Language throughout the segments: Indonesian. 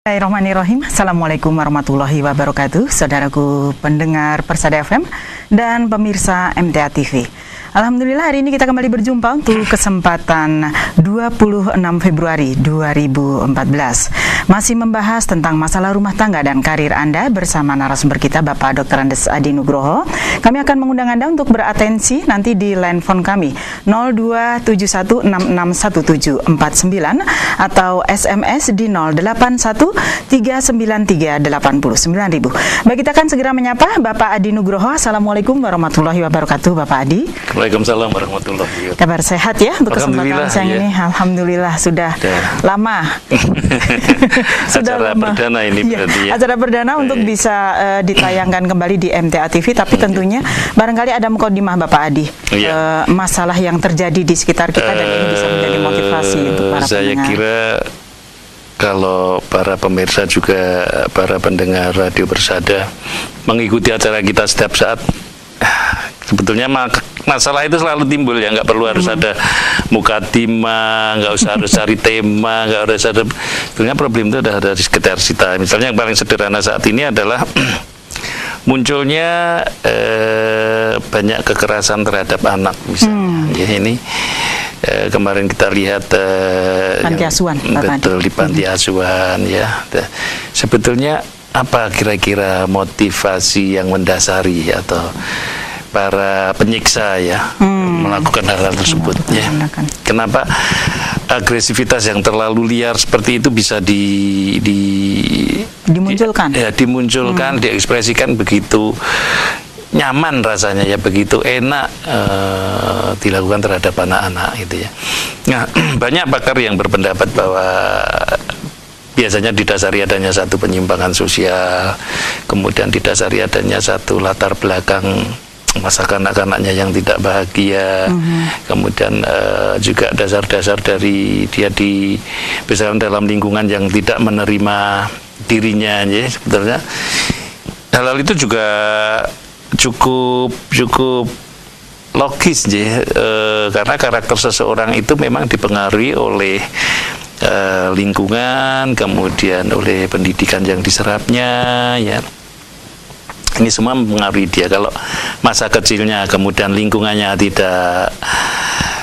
Bismillahirrahmanirrahim. Assalamualaikum warahmatullahi wabarakatuh. Saudaraku pendengar Persada FM dan pemirsa MTA TV. Alhamdulillah hari ini kita kembali berjumpa untuk kesempatan 26 Februari 2014. Masih membahas tentang masalah rumah tangga dan karir Anda bersama narasumber kita Bapak Dr. Andes Adi Nugroho. Kami akan mengundang Anda untuk beratensi nanti di line phone kami 0271661749 atau SMS di 08139389.000. Baik, kita akan segera menyapa Bapak Adi Nugroho. Assalamualaikum warahmatullahi wabarakatuh, Bapak Adi. Waalaikumsalam warahmatullahi wabarakatuh. Kabar sehat ya untuk kesempatan siang ini? Alhamdulillah sudah lama. Sudah acara lama. Perdana ini berarti ya. Acara perdana untuk bisa ditayangkan kembali di MTA TV, tapi tentunya barangkali ada mukadimah Bapak Adi. Masalah yang terjadi di sekitar kita dan ini bisa menjadi motivasi untuk para pendengar. Saya kira kalau para pemirsa juga para pendengar Radio Persada mengikuti acara kita setiap saat, sebetulnya masalah itu selalu timbul ya, nggak perlu harus ada mukadimah, nggak usah harus cari tema, nggak harus ada. Sebetulnya problem itu ada dari sekitar kita. Misalnya yang paling sederhana saat ini adalah munculnya banyak kekerasan terhadap anak misalnya. Ya, ini kemarin kita lihat panti asuhan, betul di panti asuhan ya. Sebetulnya apa kira-kira motivasi yang mendasari atau para penyiksa ya melakukan hal-hal tersebut ya? Kenapa agresivitas yang terlalu liar seperti itu bisa dimunculkan? Dimunculkan, diekspresikan begitu nyaman rasanya ya, begitu enak dilakukan terhadap anak-anak gitu ya. Nah, banyak pakar yang berpendapat bahwa biasanya didasari adanya satu penyimpangan sosial, kemudian didasari adanya satu latar belakang masa kanak-kanaknya yang tidak bahagia, kemudian juga dasar-dasar dari dia dibesarkan dalam lingkungan yang tidak menerima dirinya ya. Sebetulnya hal-hal itu juga cukup logis ya, karena karakter seseorang itu memang dipengaruhi oleh lingkungan, kemudian oleh pendidikan yang diserapnya ya. Ini semua mempengaruhi dia. Kalau masa kecilnya kemudian lingkungannya tidak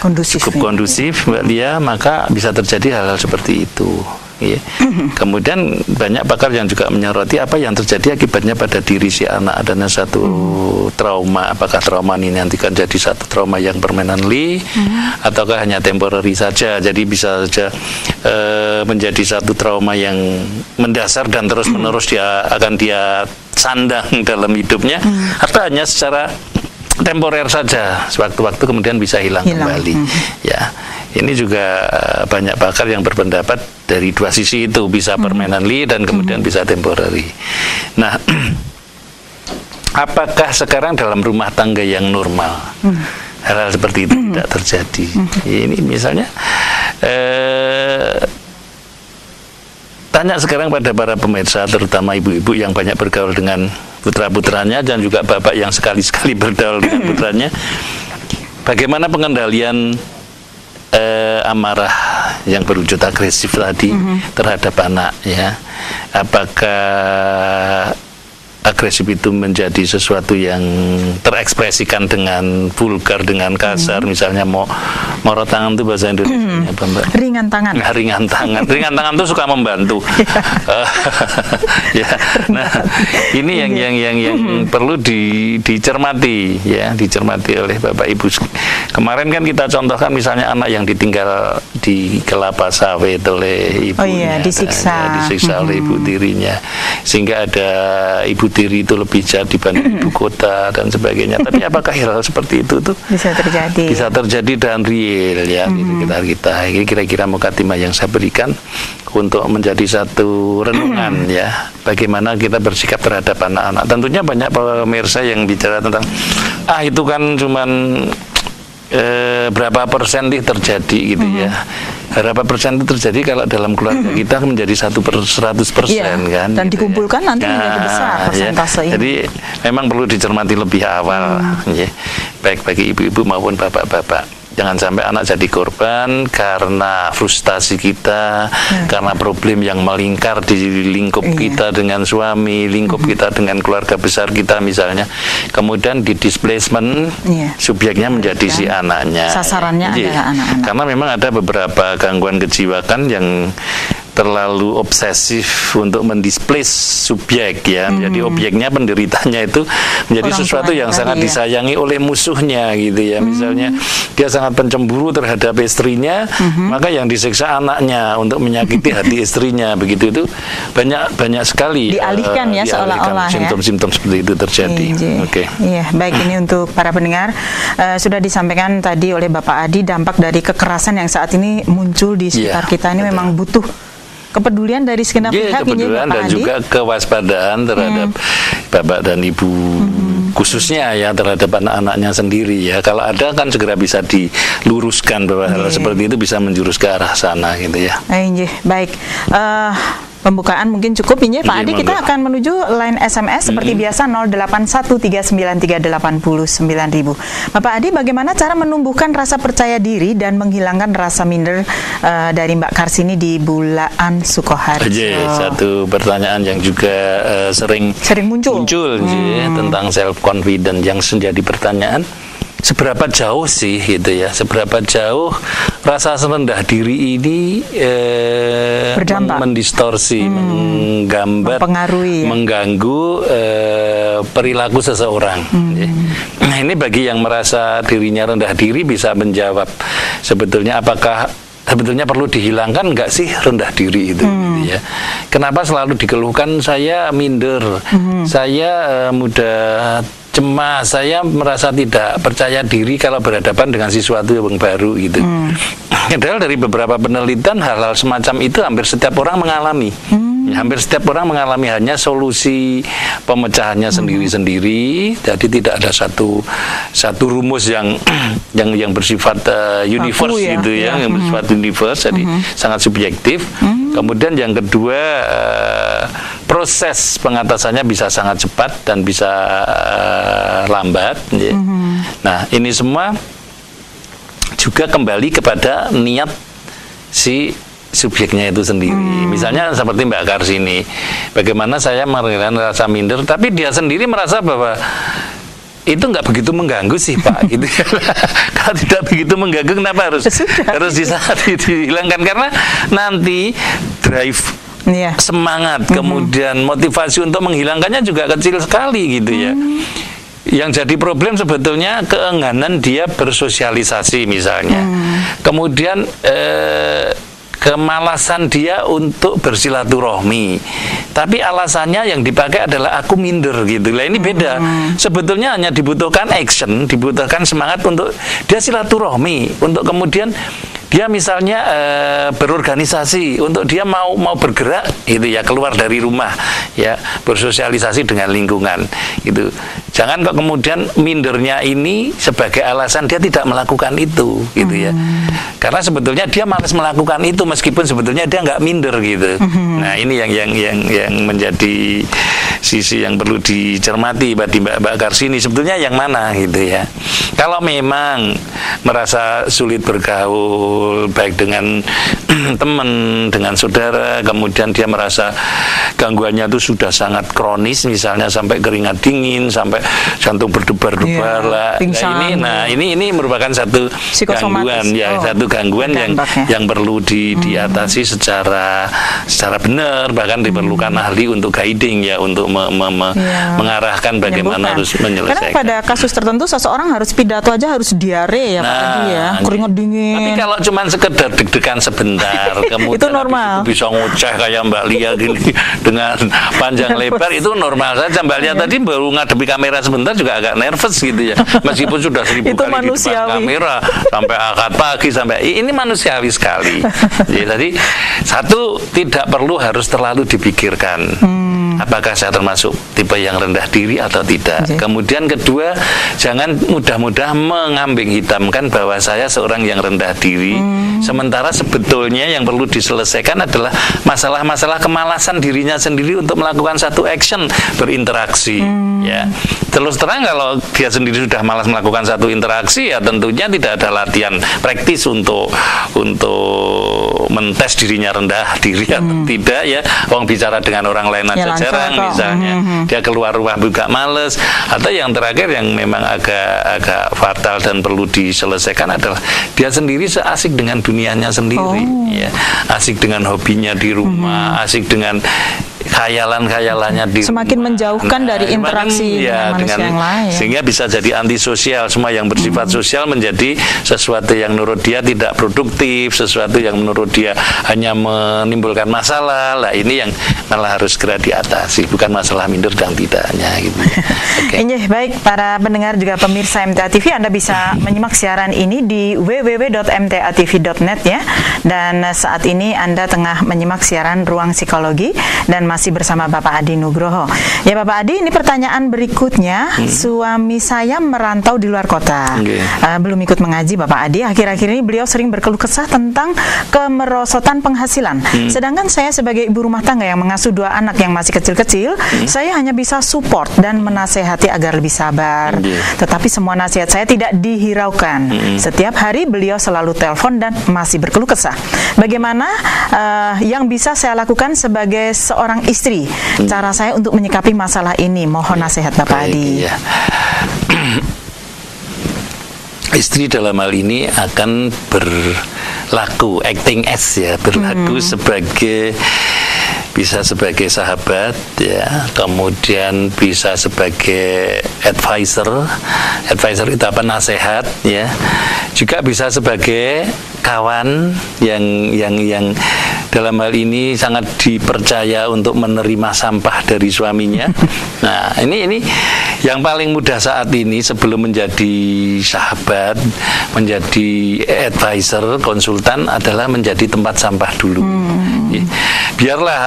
cukup kondusif Mbak Lia, maka bisa terjadi hal-hal seperti itu ya. Kemudian banyak pakar yang juga menyoroti apa yang terjadi akibatnya pada diri si anak. Adanya satu trauma, apakah trauma ini nanti kan jadi satu trauma yang permanently ataukah hanya temporary saja. Jadi bisa saja menjadi satu trauma yang mendasar dan terus menerus dia sandang dalam hidupnya, atau hanya secara temporer saja, sewaktu-waktu kemudian bisa hilang. Kembali ya. Ini juga banyak pakar yang berpendapat dari dua sisi itu, bisa permanently dan kemudian bisa temporary. Nah, apakah sekarang dalam rumah tangga yang normal hal-hal seperti itu tidak terjadi? Ini misalnya tanya sekarang pada para pemirsa, terutama ibu-ibu yang banyak bergaul dengan putra-putranya dan juga bapak yang sekali-sekali bergaul dengan putranya, bagaimana pengendalian amarah yang berwujud agresif tadi terhadap anak ya? Apakah agresif itu menjadi sesuatu yang terekspresikan dengan vulgar, dengan kasar, misalnya moro tangan itu bahasa Indonesia apa Mbak? Ringan tangan. Nah, ringan tangan itu suka membantu. Ya. Nah, ini yang perlu dicermati ya, dicermati oleh Bapak Ibu. Kemarin kan kita contohkan misalnya anak yang ditinggal di kelapa sawit oleh ibunya, disiksa oleh ibu tirinya, sehingga ada ibu tiri itu lebih jahat dibanding ibu kota dan sebagainya. Tapi apakah hal seperti itu tuh bisa terjadi dan real ya di sekitar kita? Ini kira-kira mukadimah yang saya berikan untuk menjadi satu renungan ya, bagaimana kita bersikap terhadap anak-anak. Tentunya banyak pemirsa yang bicara tentang itu kan cuman berapa persen terjadi gitu ya. Berapa persen itu terjadi kalau dalam keluarga kita menjadi 1/100% kan. Dan gitu dikumpulkan ya. Nanti menjadi besar persentase ini. Jadi memang perlu dicermati lebih awal ya, baik bagi ibu-ibu maupun bapak-bapak. Jangan sampai anak jadi korban karena frustasi kita, karena problem yang melingkar di lingkup kita dengan suami, lingkup kita dengan keluarga besar kita misalnya. Kemudian di displacement, subjeknya menjadi si anaknya. Sasarannya adalah anak-anak. Karena memang ada beberapa gangguan kejiwaan yang terlalu obsesif untuk mendisplace subjek ya. Jadi objeknya, penderitanya itu menjadi sesuatu yang sangat disayangi oleh musuhnya gitu ya. Misalnya dia sangat pencemburu terhadap istrinya, maka yang disiksa anaknya untuk menyakiti hati istrinya, begitu itu banyak sekali dialihkan ya, seolah-olah simptom-simptom seperti itu terjadi. Oke. Iya, baik, ini untuk para pendengar sudah disampaikan tadi oleh Bapak Adi, dampak dari kekerasan yang saat ini muncul di sekitar kita ini memang butuh kepedulian dari segenap pihak, kepedulian dan juga kewaspadaan terhadap bapak dan ibu, khususnya ya terhadap anak-anaknya sendiri ya. Kalau ada kan segera bisa diluruskan bahwa hal seperti itu bisa menjurus ke arah sana gitu ya. Baik. Pembukaan mungkin cukup ini Pak Adi, kita akan menuju line SMS seperti biasa 081393809000. Bapak Adi, bagaimana cara menumbuhkan rasa percaya diri dan menghilangkan rasa minder dari Mbak Karsini di Bulaan Sukoharjo? Satu pertanyaan yang juga sering muncul tentang self confidence yang menjadi pertanyaan. Seberapa jauh sih gitu ya? Seberapa jauh rasa rendah diri ini mendistorsi, menggambar, mengganggu perilaku seseorang. Nah, ini bagi yang merasa dirinya rendah diri bisa menjawab sebetulnya apakah sebetulnya perlu dihilangkan nggak sih rendah diri itu? Gitu ya. Kenapa selalu dikeluhkan saya minder, saya mudah cemas, saya merasa tidak percaya diri kalau berhadapan dengan sesuatu yang baru gitu. Padahal dari beberapa penelitian hal-hal semacam itu hampir setiap orang mengalami. Hampir setiap orang mengalami, hanya solusi pemecahannya sendiri-sendiri. Jadi tidak ada satu rumus yang bersifat universe gitu ya, yang bersifat universe, jadi sangat subjektif. Kemudian yang kedua, proses pengatasannya bisa sangat cepat dan bisa lambat. Nah, ini semua juga kembali kepada niat si subjeknya itu sendiri. Misalnya seperti Mbak Karsini, bagaimana saya merasakan rasa minder, tapi dia sendiri merasa bahwa itu nggak begitu mengganggu sih Pak, gitu. Kalau tidak begitu mengganggu, kenapa harus dihilangkan? Karena nanti drive, semangat, kemudian motivasi untuk menghilangkannya juga kecil sekali gitu ya. Yang jadi problem sebetulnya keengganan dia bersosialisasi misalnya. Kemudian kemalasan dia untuk bersilaturahmi, tapi alasannya yang dipakai adalah aku minder gitu. Lah ini beda. Sebetulnya hanya dibutuhkan action, dibutuhkan semangat untuk dia silaturahmi, untuk kemudian dia misalnya berorganisasi, untuk dia mau bergerak gitu ya, keluar dari rumah ya, bersosialisasi dengan lingkungan gitu. Jangan kok kemudian mindernya ini sebagai alasan dia tidak melakukan itu gitu ya. Karena sebetulnya dia malas melakukan itu meskipun sebetulnya dia nggak minder gitu. Nah, ini yang menjadi sisi yang perlu dicermati bagi Mbak Karsini, sebetulnya yang mana gitu ya. Kalau memang merasa sulit bergaul baik dengan teman, dengan saudara, kemudian dia merasa gangguannya itu sudah sangat kronis, misalnya sampai keringat dingin, sampai jantung berdebar-debar lah. Nah, ini merupakan satu gangguan ya, satu gangguan yang perlu diatasi secara benar, bahkan diperlukan ahli untuk guiding ya, untuk mengarahkan bagaimana harus menyelesaikan. Karena pada kasus tertentu seseorang harus pidato aja harus diare ya Pak Adi ya, keringat dingin. Tapi kalau cuma sekedar deg-degan sebentar, kemudian itu normal. Bisa ngoceh kayak Mbak Lia gini dengan panjang lebar, itu normal saja. Mbak Lia tadi baru ngadepi kamera sebentar juga agak nervous gitu ya, meskipun sudah 1000 kali di depan kamera sampai akad pagi sampai ini manusiawi sekali. Jadi satu, tidak perlu harus terlalu dipikirkan. Apakah saya termasuk tipe yang rendah diri atau tidak? Kemudian kedua, jangan mudah-mudah mengambing hitamkan bahwa saya seorang yang rendah diri, sementara sebetulnya yang perlu diselesaikan adalah masalah-masalah kemalasan dirinya sendiri untuk melakukan satu action berinteraksi. Ya, terus terang kalau dia sendiri sudah malas melakukan satu interaksi, ya tentunya tidak ada latihan praktis untuk mentes dirinya rendah diri atau tidak, ya. Wong bicara dengan orang lain aja jarang misalnya. Dia keluar rumah juga males. Atau yang terakhir yang memang agak fatal dan perlu diselesaikan adalah dia sendiri seasik dengan dunianya sendiri, ya. Asik dengan hobinya di rumah, asik dengan khayalan-khayalannya di semakin rumah. Menjauhkan dari interaksi dengan manusia yang lain, sehingga bisa jadi antisosial. Semua yang bersifat sosial menjadi sesuatu yang menurut dia tidak produktif, sesuatu yang menurut dia hanya menimbulkan masalah. Lah ini yang malah harus segera diatasi, bukan masalah minder dan tidaknya gitu. Ini baik para pendengar juga pemirsa MTA TV, Anda bisa menyimak siaran ini di www.mtatv.net ya. Dan saat ini Anda tengah menyimak siaran Ruang Psikologi dan masih bersama Bapak Adi Nugroho. Ya Bapak Adi, ini pertanyaan berikutnya. Suami saya merantau di luar kota, belum ikut mengaji Bapak Adi. Akhir-akhir ini beliau sering berkeluh kesah tentang kemerosotan penghasilan. Sedangkan saya sebagai ibu rumah tangga yang mengasuh 2 anak yang masih kecil-kecil, saya hanya bisa support dan menasehati agar lebih sabar. Tetapi semua nasihat saya tidak dihiraukan. Setiap hari beliau selalu telepon dan masih berkeluh kesah. Bagaimana yang bisa saya lakukan sebagai seorang istri, cara saya untuk menyikapi masalah ini? Mohon nasihat Bapak Adi. Istri dalam hal ini akan berlaku acting as, ya, berlaku sebagai, bisa sebagai sahabat, ya, kemudian bisa sebagai advisor itu apa, nasihat, ya, juga bisa sebagai kawan yang dalam hal ini sangat dipercaya untuk menerima sampah dari suaminya. Nah, ini yang paling mudah saat ini sebelum menjadi sahabat, menjadi advisor, konsultan adalah menjadi tempat sampah dulu. Biarlah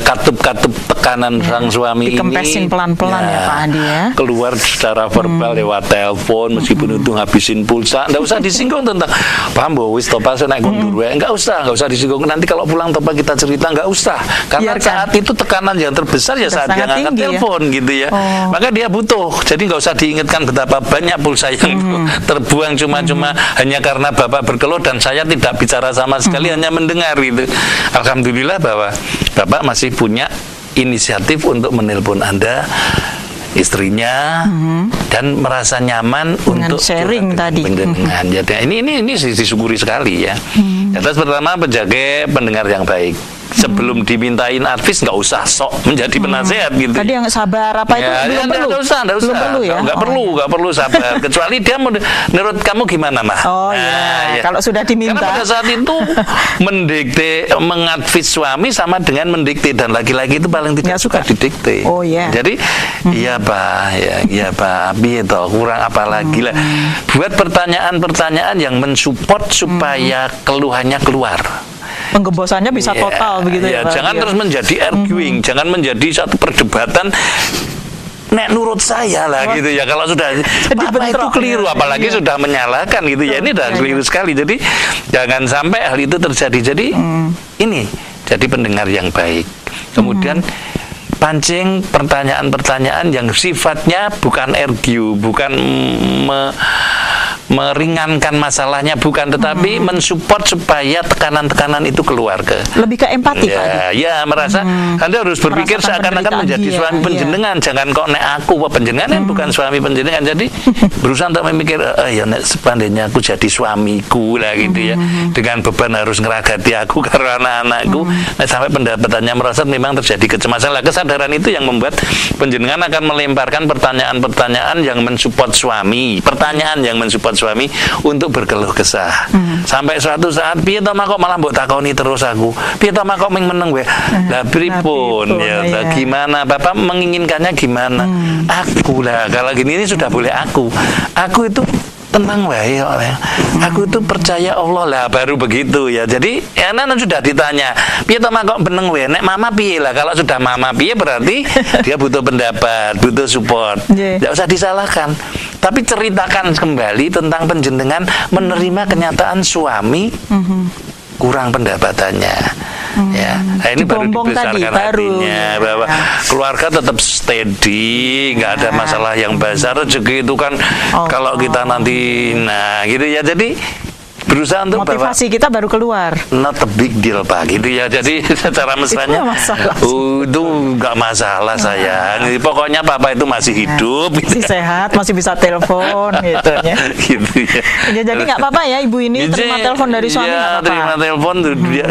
katup-katup tekanan sang suami dikempesin ini pelan-pelan ya Pak Adi ya, keluar secara verbal lewat telepon, meskipun itu ngabisin pulsa. Nggak usah disinggung tentang paham bahwa wis topa naik kundur, nggak usah disinggung. Nanti kalau pulang topa kita cerita, nggak usah, karena saat itu tekanan yang terbesar ya saat dia ngangkat telepon gitu ya. Maka dia butuh, jadi nggak usah diingatkan betapa banyak pulsa yang terbuang cuma-cuma hanya karena Bapak berkeluh dan saya tidak bicara sama sekali, hanya mendengar gitu. Alhamdulillah bahwa Bapak masih punya inisiatif untuk menelpon Anda, istrinya, dan merasa nyaman dengan untuk sharing tadi. Ini disyukuri sekali ya. Atas pertama, penjaga pendengar yang baik. Sebelum dimintain advice nggak usah sok menjadi penasehat gitu. Tadi yang sabar apa itu belum perlu. Nggak perlu sabar. Kecuali dia menurut kamu gimana, Mah? Ya. Kalau sudah diminta. Karena pada saat itu mendikte, mengadvis suami sama dengan mendikte, dan laki-laki itu paling tidak suka didikte. Jadi iya Pak, itu kurang apa lagi lah. Buat pertanyaan-pertanyaan yang mensupport supaya keluhannya keluar. Penggebosannya bisa total begitu ya. Jangan terus menjadi arguing, jangan menjadi satu perdebatan nek nurut saya lah gitu ya. Kalau sudah apa itu keliru, apalagi sudah menyalahkan gitu ya, ini udah keliru sekali. Jadi jangan sampai hal itu terjadi. Jadi ini jadi pendengar yang baik. Kemudian pancing pertanyaan-pertanyaan yang sifatnya bukan argue, bukan meringankan masalahnya, bukan, tetapi mensupport supaya tekanan-tekanan itu keluar ke lebih ke empati Pak. Ya, merasa Anda harus berpikir seakan-akan menjadi suami penjenengan. Jangan kok nek aku penjenengan bukan suami penjenengan. Jadi berusaha untuk memikir ya nek sepandainya aku jadi suamiku lah gitu ya. Dengan beban harus ngeragati aku karena anak-anakku. Nah, sampai pendapatannya merasa memang terjadi kecemasan. Lah, kesadaran itu yang membuat penjenengan akan melemparkan pertanyaan-pertanyaan yang mensupport suami. Pertanyaan yang mensupport suami untuk berkeluh kesah. Sampai suatu saat piye to kok malah mbok takoni terus aku. Piye to kok meneng gue. Lah pripun ya, gimana Bapak menginginkannya gimana? Aku lah kalau gini ini sudah boleh aku. Aku itu tenang wae kok. Aku itu percaya Allah lah, baru begitu ya. Jadi ya anak sudah ditanya, piye to kok beneng wae, nek mama piye lah. Kalau sudah mama piye berarti dia butuh pendapat, butuh support. Enggak usah disalahkan. Tapi ceritakan kembali tentang panjenengan menerima kenyataan suami kurang pendapatannya. Ya, nah, ini baru dibesarkan hatinya bahwa keluarga tetap steady, nggak ada masalah yang besar. Rezeki itu kan kalau kita nanti, nah gitu ya. Jadi berusaha untuk motivasi kita baru keluar. Not a big deal Pak, gitu ya. Jadi secara mesranya itu nggak masalah sayang. Pokoknya papa itu masih hidup, masih sehat, masih bisa telepon gitu ya. Gitu ya. Ya jadi nggak apa-apa ya ibu ini terima telepon dari suami. Ya terima telepon,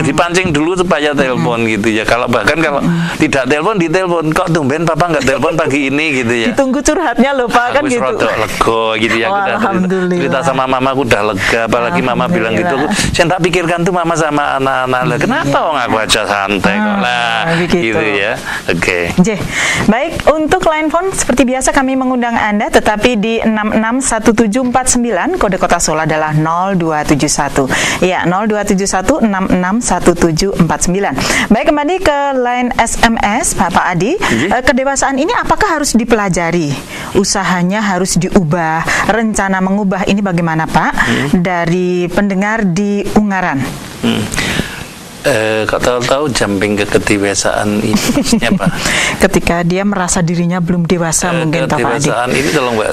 dipancing dulu supaya telepon gitu ya. Kalau bahkan kalau tidak telepon ditelepon, kok tumben papa nggak telepon pagi ini gitu ya. Ditunggu curhatnya loh Pak, kan gitu. Lego gitu ya. Cerita sama mamaku udah lega, apalagi mama bilang gitu, saya tak pikirkan tuh mama sama anak-anak. Kenapa aku aja santai kok lah, gitu ya. Oke. Baik, untuk line phone seperti biasa kami mengundang Anda, tetapi di 661749 kode kota Solo adalah 0271. Ya, 0271 661749. Baik, kembali ke line SMS Bapak Adi. Kedewasaan ini apakah harus dipelajari? Usahanya harus diubah, rencana mengubah ini bagaimana Pak? Dari pendengar di Ungaran. Kalau tahu jumping ke kedewasaan ini maksudnya apa? Ketika dia merasa dirinya belum dewasa mungkin Pak Adi.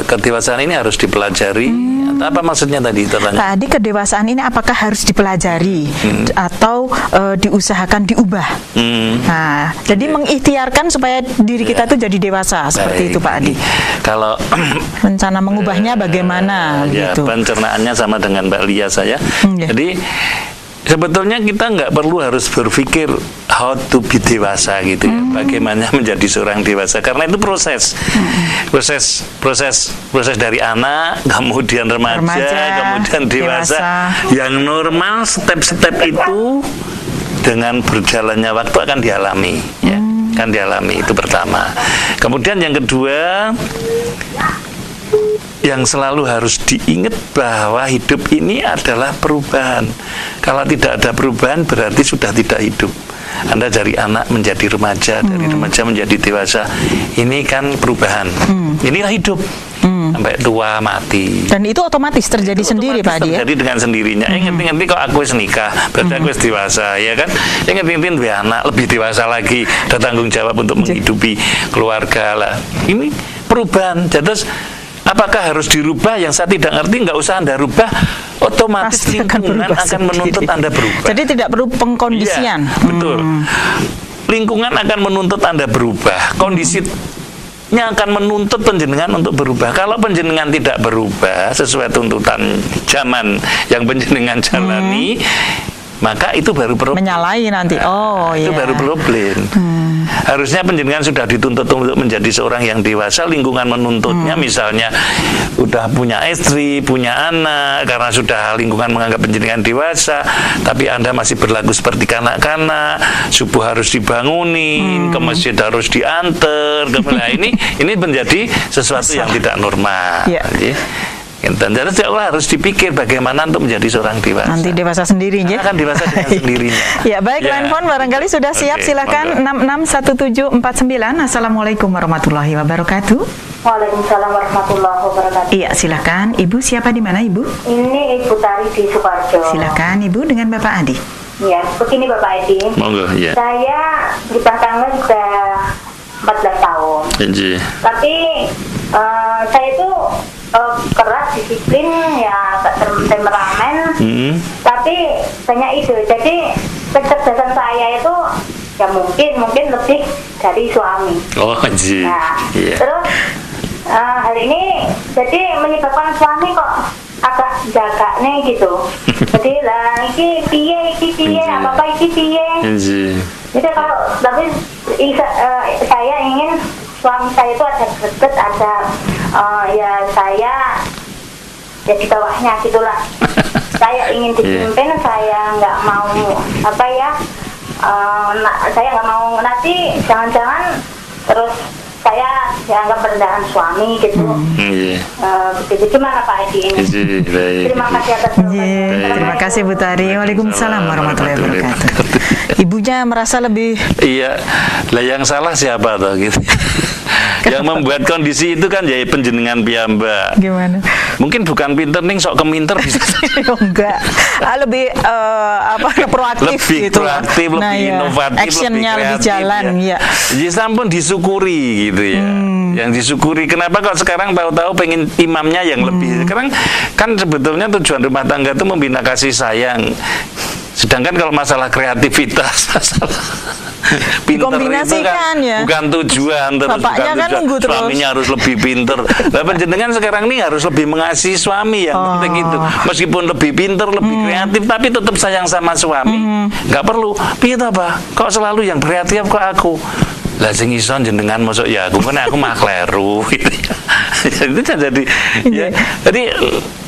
Kedewasaan ini harus dipelajari. Apa maksudnya tadi? Pak Adi, kedewasaan ini apakah harus dipelajari atau diusahakan diubah? Nah, jadi mengikhtiarkan supaya diri kita itu jadi dewasa seperti itu Pak Adi. Kalau rencana mengubahnya bagaimana? Ya, gitu. pencernaannya sama dengan Mbak Lia saya. Jadi sebetulnya kita nggak perlu harus berpikir how to be dewasa gitu ya, bagaimana menjadi seorang dewasa, karena itu proses dari anak, kemudian remaja, kemudian dewasa. Yang normal step-step itu dengan berjalannya waktu akan dialami, ya, kan dialami, itu pertama. Kemudian yang kedua, yang selalu harus diingat bahwa hidup ini adalah perubahan. Kalau tidak ada perubahan berarti sudah tidak hidup. Anda dari anak menjadi remaja, dari remaja menjadi dewasa, ini kan perubahan. Inilah hidup. Sampai tua mati. Dan itu otomatis terjadi sendiri Pak Adi ya? Terjadi dengan sendirinya. Ngerti-ngerti kok aku nikah, berarti aku dewasa, ya kan? Ngerti-ngerti dua anak, lebih dewasa lagi, ada tanggung jawab untuk menghidupi keluarga lah. Ini perubahan. Terus apakah harus dirubah? Yang saya tidak ngerti, nggak usah Anda rubah, otomatis lingkungan akan menuntut Anda berubah. Jadi tidak perlu pengkondisian. Ya, betul. Lingkungan akan menuntut Anda berubah. Kondisinya akan menuntut panjenengan untuk berubah. Kalau panjenengan tidak berubah sesuai tuntutan zaman yang panjenengan jalani, maka itu baru problem. Menyalahi nanti. Itu baru problem. Harusnya panjenengan sudah dituntut untuk menjadi seorang yang dewasa, lingkungan menuntutnya, misalnya udah punya istri, punya anak, karena sudah lingkungan menganggap panjenengan dewasa, tapi Anda masih berlaku seperti kanak-kanak, subuh harus dibangunin, ke masjid harus diantar, nah, ini menjadi sesuatu yang tidak normal. Dan harus dipikir bagaimana untuk menjadi seorang dewasa. Nanti dewasa sendiri ya. Akan dewasa dengan sendirinya. Ya, baik, line phone barangkali sudah siap. Silakan 661749. Assalamualaikum warahmatullahi wabarakatuh. Waalaikumsalam warahmatullahi wabarakatuh. Iya, silakan. Ibu siapa, di mana Ibu? Ini Ibu Tari di Sukoharjo. Silakan Ibu dengan Bapak Adi. Ya, begini Bapak Adi. Monggo, ya. Saya berumah tangga sudah 14 tahun. Tapi saya itu keras, disiplin, ya temperamen, tapi banyak ide. Jadi kecerdasan saya itu ya mungkin lebih dari suami. Terus hari ini jadi menyebabkan suami kok agak jaga nih gitu. Jadi lah iki piye apa iki piye. Jadi kalau tapi saya ingin suami saya itu ada deket, ada ya saya ya di bawahnya gitulah. Saya ingin dipimpin, saya nggak mau saya nggak mau nanti jangan-jangan terus saya dianggap rendahan suami gitu. Begitu gimana Pak Edi ini? Terima kasih atas jawabannya. Terima kasih Bu Tari. Waalaikumsalam warahmatullahi wabarakatuh. Ibunya merasa lebih. Iya, lah yang salah siapa toh gitu. Yang membuat kondisi itu kan jadi penjenengan piyambak. Gimana? Mungkin bukan pinter ning sok keminter bisa. Enggak. Lebih proaktif lebih gitu. Proaktif, lebih inovatif, actionnya lebih jalan ya. Jadi sampun disyukuri gitu ya. Yang disyukuri. Kenapa kok sekarang tahu-tahu pengen imamnya yang lebih. Sekarang kan sebetulnya tujuan rumah tangga itu membina kasih sayang. Sedangkan kalau masalah kreativitas, masalah pinter itu kan ya. Bukan tujuan terus. Bapaknya kan nunggu terus. Suaminya harus lebih pinter. Lah panjenengan sekarang ini harus lebih mengasihi suami yang penting itu. Meskipun lebih pinter, lebih kreatif, tapi tetap sayang sama suami. Nggak perlu. Piye to, Pak? Kok selalu yang kreatif kok aku? Lah sing iso jenengan masuk ya aku kan aku mah kleru gitu ya. Itu jadi ya. Jadi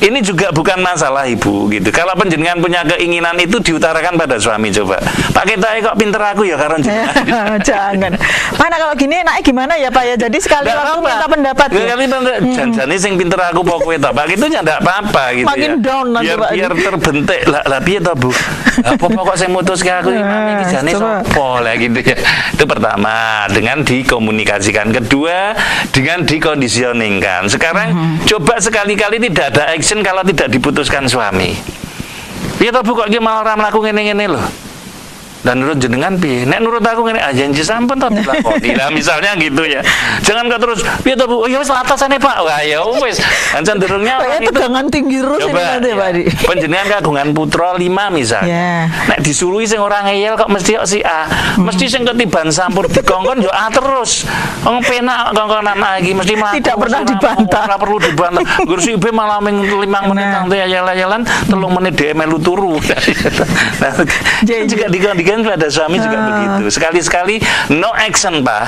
ini juga bukan masalah Ibu gitu. Kalau penjenengan punya keinginan itu diutarakan pada suami coba. Pak kita kok pinter aku ya karo jenengan. Jangan. Mana kalau gini enaknya gimana ya Pak ya? Jadi sekali waktu minta pendapat. Sekali janjane sing pinter aku pok kowe to. Pak itu ya ndak apa-apa gitu. Makin ya. down nanti Pak. Biar terbentuk. Lah piye to Bu? Apa pokok sing mutuske aku imam iki jane sapa lah gitu ya. Itu pertama. Dengan dikomunikasikan, kedua dengan dikondisioningkan. Sekarang coba sekali-kali tidak ada action kalau tidak diputuskan suami. Piye to Bu kok iki malah ora mlaku ngene-ngene lho. Dan nurut jenengan piye? Nek nurut aku ngene janji sampun to dilakoni. Lah misalnya gitu ya. Jangan kok terus piye to Bu? Oh ya wis latasane Pak. Wah ya wis. Kan cenderungnya itu tegangan tinggi terus ini nanti Pak Di. Panjenengan kagungan putra 5 misalnya. Nek disuruhi sing ora ngeyel kok mesti kok si A. Mesti sing ketiban sampur dikongkon yo A terus. Wong penak kongkonan A iki mesti mlaku. Tidak pernah dibantah. Ora perlu dibantah. Gursi B malah ming 5 menit nanti ayel-ayelan 3 menit dhek melu turu. Nah, juga dikon pada suami juga begitu. Sekali-sekali no action Pak.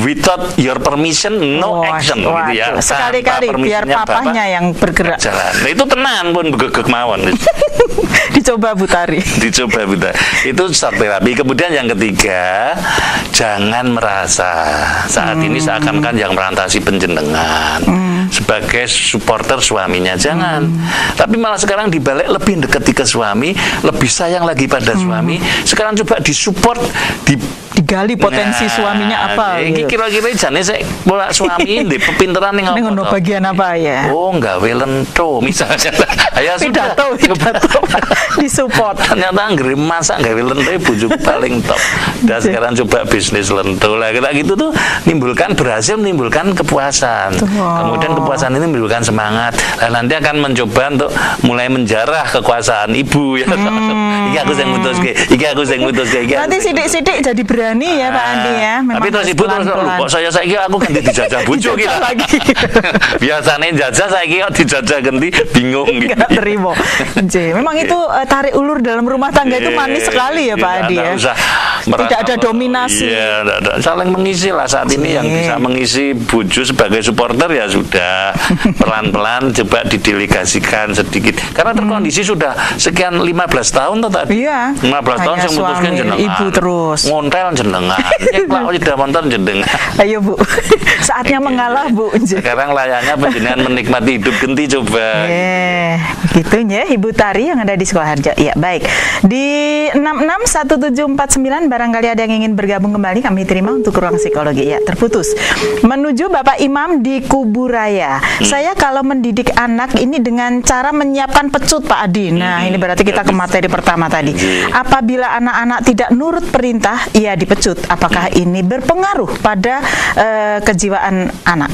Without your permission no action gitu ya. Sekali-kali biar papahnya yang bergerak. Jalan. Nah, itu tenan pun begegek mawon. Dicoba Bu Tari. Dicoba Bu Tari. Itu start terapi. Kemudian yang ketiga, jangan merasa saat ini seakan-akan yang merantasi penjenengan sebagai supporter suaminya. Jangan. Tapi malah sekarang dibalik lebih dekati ke suami, lebih sayang lagi pada suami. Sekarang coba disupport, digali potensi suaminya apa. Ini kira-kira jane sik pola suami ndek pepinteran ning apa? Bagian apa ya? Oh, gawe lento misalnya. Ayo pidato disupport. Ternyata anggere masak gawe lento bojoku paling top. Dan sekarang coba bisnis lento. Lah kayak gitu tuh berhasil menimbulkan kepuasan. Kemudian kepuasan ini menimbulkan semangat. Lah nanti akan mencoba untuk mulai menjarah kekuasaan ibu ya. Iki aku sing mutuske, iki aku sing mutuske. Nanti sidik-sidik jadi berani ya Pak Andi ya. Tapi terus ibu terus kok saya saiki aku ganti dijajah bojo iki lagi. Biasanya jajah saiki kok dijajah ganti bingung gitu. Enggak terima. Memang itu tarik ulur dalam rumah tangga itu manis sekali ya Pak Andi ya. Tidak ada dominasi. Iya, tidak. Saling mengisi lah saat ini yang bisa mengisi bojo sebagai supporter ya sudah pelan-pelan coba didelegasikan sedikit. Karena terkondisi sudah sekian 15 tahun tuh tadi. Iya. 15 tahun yang memutuskan jenengan. Ibu terus. Ngontel jenengan. Nyeklak tidak monton jenengan. Ayo Bu. Saatnya mengalah Bu. Sekarang layaknya penjenengan menikmati hidup genti coba. Gitu ya Ibu Tari yang ada di Sukoharjo. Ya, baik. Di 661749 barangkali ada yang ingin bergabung kembali kami terima untuk ruang psikologi. Ya, terputus. Menuju Bapak Imam di Kuburaya. Saya kalau mendidik anak ini dengan cara menyiapkan pecut Pak Adi. Nah, ini berarti kita ke materi pertama tadi. Apabila anak-anak tidak nurut perintah, ia dipecut. Apakah ini berpengaruh pada kejiwaan anak?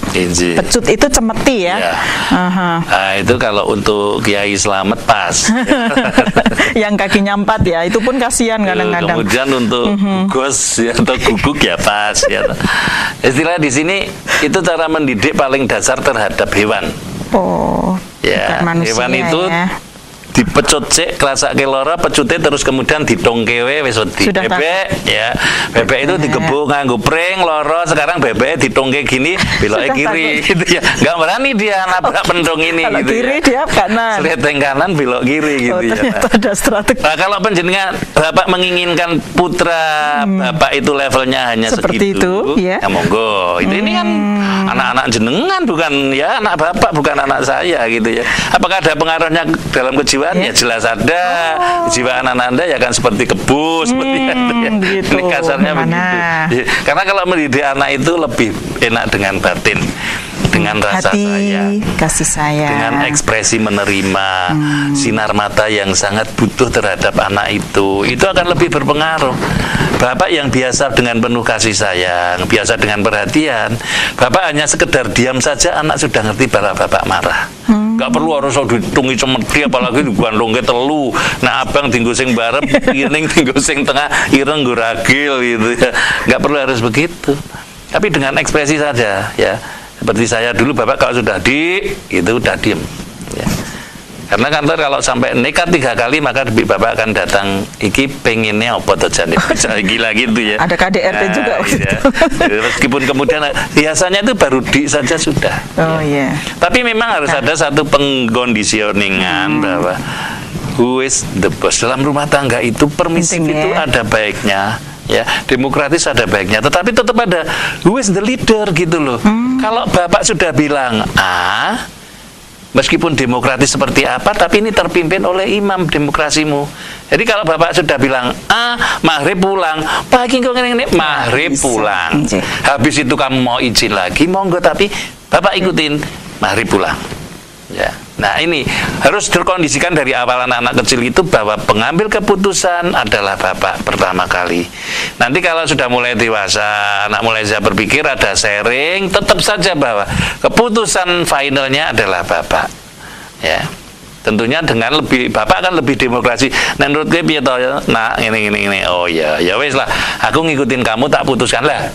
Pecut itu cemeti ya. Nah, itu kalau untuk Kiai Slamet pas. Yang kakinya 4 ya, itu pun kasihan kadang-kadang. Kemudian untuk gugos ya, atau guguk ya pas ya. Istilah di sini itu cara mendidik paling dasar terhadap hewan. Oh, ya, hewan itu dipecut sik krasake lara pecute terus kemudian ditongkewe wis wedi. Bebek ya. Bebek itu digebuk nganggo pring lara, sekarang bebek ditongke gini beloke kiri gitu ya. Enggak berani dia nabrak pendong ini kalau gitu kiri ya. Dia kanan. Seleteng kanan belok kiri gitu ya. Ternyata ada strategi. Nah, kalau penjenengan Bapak menginginkan putra Bapak itu levelnya hanya seperti segitu, itu, ya monggo. Ini kan anak-anak jenengan, bukan ya anak Bapak, bukan anak saya gitu ya. Apakah ada pengaruhnya dalam kejiwaan? Ya jelas ada. Kejiwaan Anda ya kan seperti kebus, seperti itu ya. Gitu. Ini kasarnya begitu. Ya, karena kalau mendidik anak itu lebih enak dengan batin, dengan rasa hati, sayang, kasih sayang, dengan ekspresi menerima, sinar mata yang sangat butuh terhadap anak itu akan lebih berpengaruh. Bapak yang biasa dengan penuh kasih sayang, biasa dengan perhatian, Bapak hanya sekedar diam saja, anak sudah ngerti bahwa Bapak marah. Gak perlu harus ditungi cemeti, apalagi digandong ke telu. Nah abang tinggu sing barep, ining tinggu sing tengah, ireng guragil gitu ya. Gak perlu harus begitu. Tapi dengan ekspresi saja ya. Seperti saya dulu, Bapak kalau sudah itu udah diem ya. Karena kantor kalau sampai nekat 3 kali maka Bapak akan datang iki pengennya apa tuh jane bisa gila gitu ya. Ada KDRT juga ya. Meskipun kemudian biasanya itu baru saja sudah. Oh iya. Tapi memang harus ada satu pengkondisioningan bahwa who is the boss dalam rumah tangga itu permisif itu ada baiknya. Ya, demokratis ada baiknya, tetapi tetap ada who is the leader gitu loh. Kalau Bapak sudah bilang meskipun demokratis seperti apa, tapi ini terpimpin oleh imam demokrasimu. Jadi kalau Bapak sudah bilang maghrib pulang, pagi kok ini maghrib pulang. Habis itu kamu mau izin lagi, monggo, tapi Bapak ikutin maghrib pulang. Ya. Nah ini harus terkondisikan dari awal anak-anak kecil itu bahwa pengambil keputusan adalah Bapak pertama kali. Nanti kalau sudah mulai dewasa, anak mulai bisa berpikir, ada sharing, tetap saja bahwa keputusan finalnya adalah Bapak. Ya, tentunya dengan lebih Bapak kan lebih demokrasi. Nah menurut gue piye to, nah ini. Oh ya wes lah, aku ngikutin kamu, tak putuskan lah.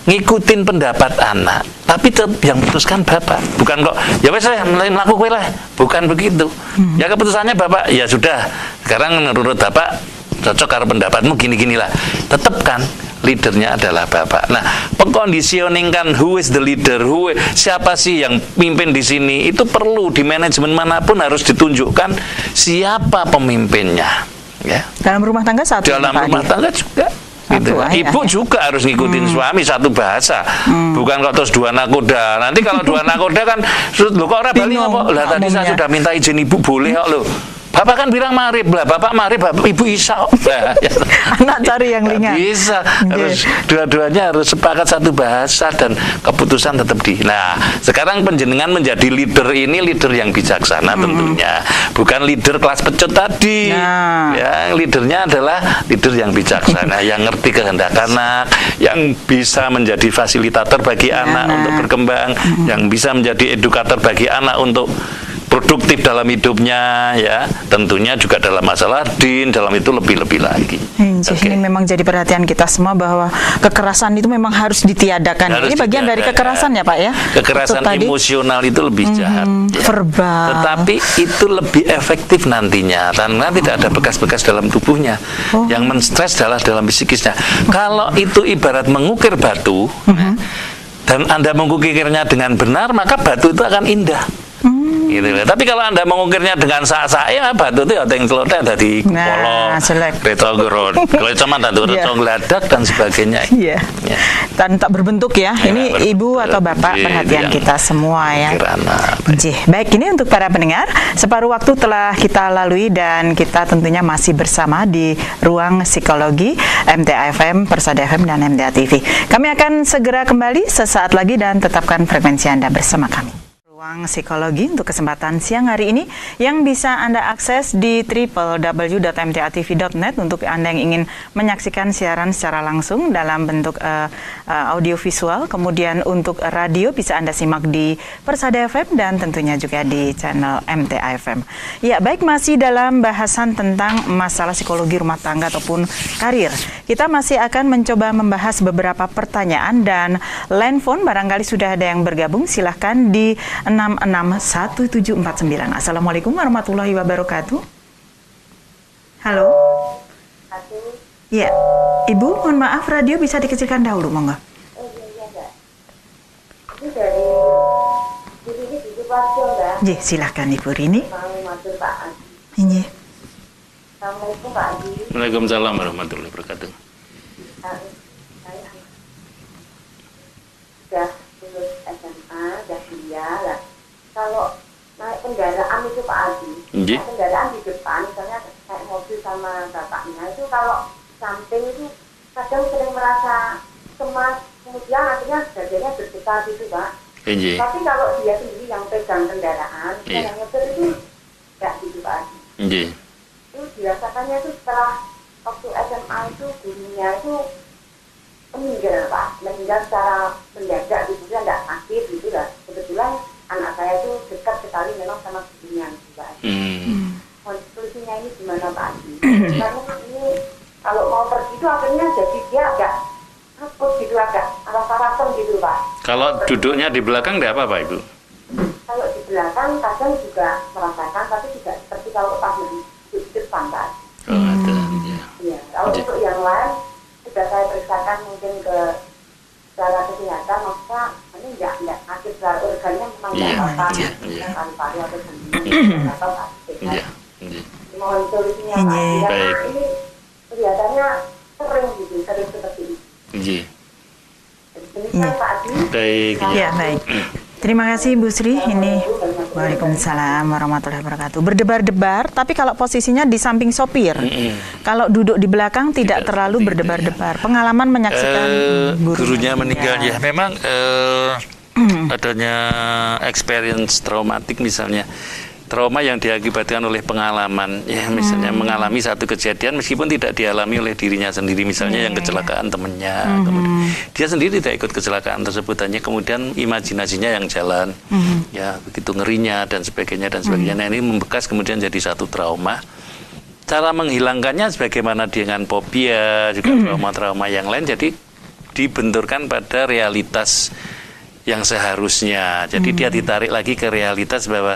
Ngikutin pendapat anak, tapi yang putuskan Bapak, bukan kok ya wes lah melaku kowe lah, bukan begitu. Ya keputusannya Bapak, ya sudah. Sekarang menurut Bapak cocok karo pendapatmu gini-gini lah. Tetap kan leadernya adalah Bapak. Nah, pengkondisioningkan who is the leader, siapa sih yang pimpin di sini, itu perlu di manajemen manapun harus ditunjukkan siapa pemimpinnya. Ya. Dalam rumah tangga satu. Dalam rumah tangga juga. Gitu. Ibu juga harus ngikutin suami satu bahasa, bukan kok terus dua nakoda. Nanti kalau dua nakoda kan, lo kok orang Bali apa? Lah tadi saya sudah minta izin ibu, boleh kok lo. Bapak kan bilang maghrib lah, Bapak maghrib, Ibu isya. Nah, ya. Anak cari yang ringan. Bisa, harus dua-duanya harus sepakat satu bahasa dan keputusan tetap di. Nah, sekarang penjenengan menjadi leader ini leader yang bijaksana tentunya, bukan leader kelas pecut tadi. Ya, leadernya adalah leader yang bijaksana, yang ngerti kehendak anak, yang bisa menjadi fasilitator bagi anak untuk berkembang, yang bisa menjadi edukator bagi anak untuk produktif dalam hidupnya, ya tentunya juga dalam masalah din, dalam itu lebih-lebih lagi. Ini memang jadi perhatian kita semua bahwa kekerasan itu memang harus ditiadakan. Ini bagian dari kekerasan ya Pak ya? Kekerasan emosional itu lebih jahat. Verbal. Tetapi itu lebih efektif nantinya karena tidak ada bekas-bekas dalam tubuhnya. Yang menstres adalah dalam psikisnya. Kalau itu ibarat mengukir batu, dan Anda mengukirnya dengan benar, maka batu itu akan indah. Gitu. Tapi kalau Anda mengukirnya dengan saya batu itu ya teng celotnya ada di polo, retrograd, kalau cuma tadu retrogladak dan sebagainya. Iya. Dan tak berbentuk ya. Ini Ibu atau Bapak perhatian kita semua ya. Baik, ini untuk para pendengar, separuh waktu telah kita lalui dan kita tentunya masih bersama di Ruang Psikologi MTA FM, Persada FM dan MTA TV. Kami akan segera kembali sesaat lagi dan tetapkan frekuensi Anda bersama kami. Ruang Psikologi untuk kesempatan siang hari ini yang bisa Anda akses di www.mtatv.net untuk Anda yang ingin menyaksikan siaran secara langsung dalam bentuk audio visual. Kemudian untuk radio bisa Anda simak di Persada FM dan tentunya juga di channel MTA FM. Ya, baik, masih dalam bahasan tentang masalah psikologi rumah tangga ataupun karir. Kita masih akan mencoba membahas beberapa pertanyaan dan line phone barangkali sudah ada yang bergabung, silahkan di 0812661749. Assalamualaikum warahmatullahi wabarakatuh. Halo. Iya, Ibu, mohon maaf radio bisa dikecilkan dahulu, monggo. Ini dari ini di Sidoarjo, Mbak. Iya, silakan Ibu Rini. Iya. Assalamualaikum Pak Adi. Waalaikumsalam warahmatullahi wabarakatuh. Saya sudah lulus SMA, sudah kuliah lah. Kalau naik kendaraan itu Pak Adi, naik kendaraan di depan, misalnya naik mobil sama bapaknya itu kalau samping itu kadang sering merasa cemas, kemudian akhirnya dadanya berdetak gitu Pak. Tapi kalau dia sendiri yang pegang kendaraan, yang nyetir itu tidak gitu Pak Adi. Itu dirasakannya itu setelah waktu SMA itu gurunya itu meninggal Pak, meninggal secara mendadak gitu, dia tidak sakit gitu lah. Kebetulan anak saya itu dekat sekali memang sama gurunya gitu Pak Adi. Solusinya ini gimana Pak Adi? Karena ini kalau mau pergi itu akhirnya jadi dia agak takut gitu, agak rasa-rasa gitu Pak. Kalau duduknya di belakang tidak apa-apa Ibu? Kalau di belakang kadang juga merasakan, tapi tidak seperti kalau pas di depan Pak. Iya. Kalau untuk yang lain sudah saya periksakan mungkin ke secara kesehatan, maksudnya ini enggak sakit secara organnya memang enggak apa-apa. Paru-paru atau jantung atau Pak. Mohon solusinya Pak. Karena ini kelihatannya sering seperti ini. Demikian Pak Adi. Baik. Ya, baik. Terima kasih Bu Sri. Ini Waalaikumsalam warahmatullahi wabarakatuh. Berdebar-debar, tapi kalau posisinya di samping sopir. Kalau duduk di belakang tidak terlalu berdebar-debar. Pengalaman menyaksikan gurunya meninggal ya. Memang adanya experience traumatik misalnya. Trauma yang diakibatkan oleh pengalaman, ya misalnya mengalami satu kejadian meskipun tidak dialami oleh dirinya sendiri, misalnya yang kecelakaan temannya, kemudian dia sendiri tidak ikut kecelakaan tersebut, hanya kemudian imajinasinya yang jalan, ya begitu ngerinya dan sebagainya dan sebagainya. Nah, ini membekas kemudian jadi satu trauma. Cara menghilangkannya sebagaimana dengan fobia, juga trauma-trauma yang lain, jadi dibenturkan pada realitas yang seharusnya. Jadi dia ditarik lagi ke realitas bahwa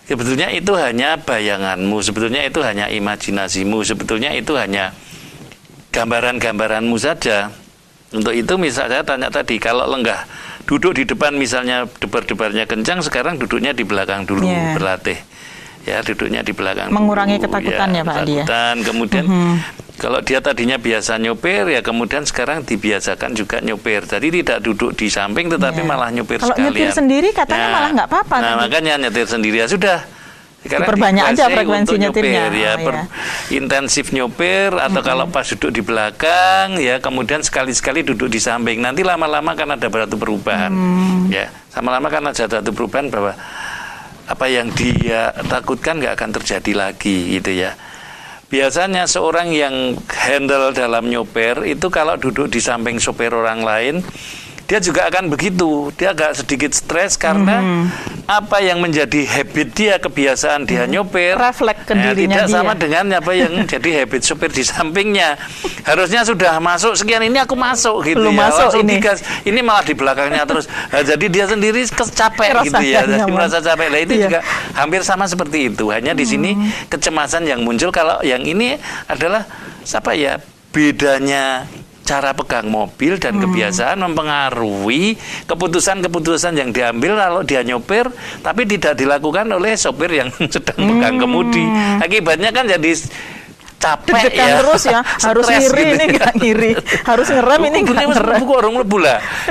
sebetulnya itu hanya bayanganmu, sebetulnya itu hanya imajinasimu, sebetulnya itu hanya gambaran-gambaranmu saja. Untuk itu misalnya saya tanya tadi, kalau lenggah duduk di depan misalnya debar-debarnya kencang, sekarang duduknya di belakang dulu, berlatih. Ya, duduknya di belakang. Mengurangi ketakutan ya Pak Adi. Kemudian kalau dia tadinya biasa nyopir, ya kemudian sekarang dibiasakan juga nyopir. Jadi tidak duduk di samping, tetapi malah nyopir kalau sekalian. Kalau nyetir sendiri katanya malah nggak apa-apa. Nah, makanya nyetir sendiri ya sudah. Sekarang perbanyak aja frekuensi nyetirnya. Ya, intensif nyopir atau kalau pas duduk di belakang, ya kemudian sekali-sekali duduk di samping. Nanti lama-lama kan ada satu perubahan. Ya, lama-lama kan ada satu perubahan bahwa apa yang dia takutkan nggak akan terjadi lagi, gitu ya. Biasanya seorang yang handle dalam nyopir itu kalau duduk di samping sopir orang lain, dia juga akan begitu. Dia agak sedikit stres karena apa yang menjadi habit dia, kebiasaan dia nyopir, refleks ke dirinya tidak sama dengan apa yang jadi habit sopir di sampingnya. Harusnya sudah masuk sekian, ini aku masuk gitu. Belum ya. Masuk ini. Digas, ini malah di belakangnya terus. Nah, jadi dia sendiri capek gitu ya. Jadi merasa capek. Nah, itu juga hampir sama seperti itu. Hanya di sini kecemasan yang muncul. Kalau yang ini adalah bedanya cara pegang mobil dan kebiasaan mempengaruhi keputusan-keputusan yang diambil kalau dia nyopir, tapi tidak dilakukan oleh sopir yang sedang pegang kemudi. Akibatnya kan jadi capek ya, terus ya, harus ngiri gitu. Ini nggak ngiri, harus ngerem ini nggak ngerem.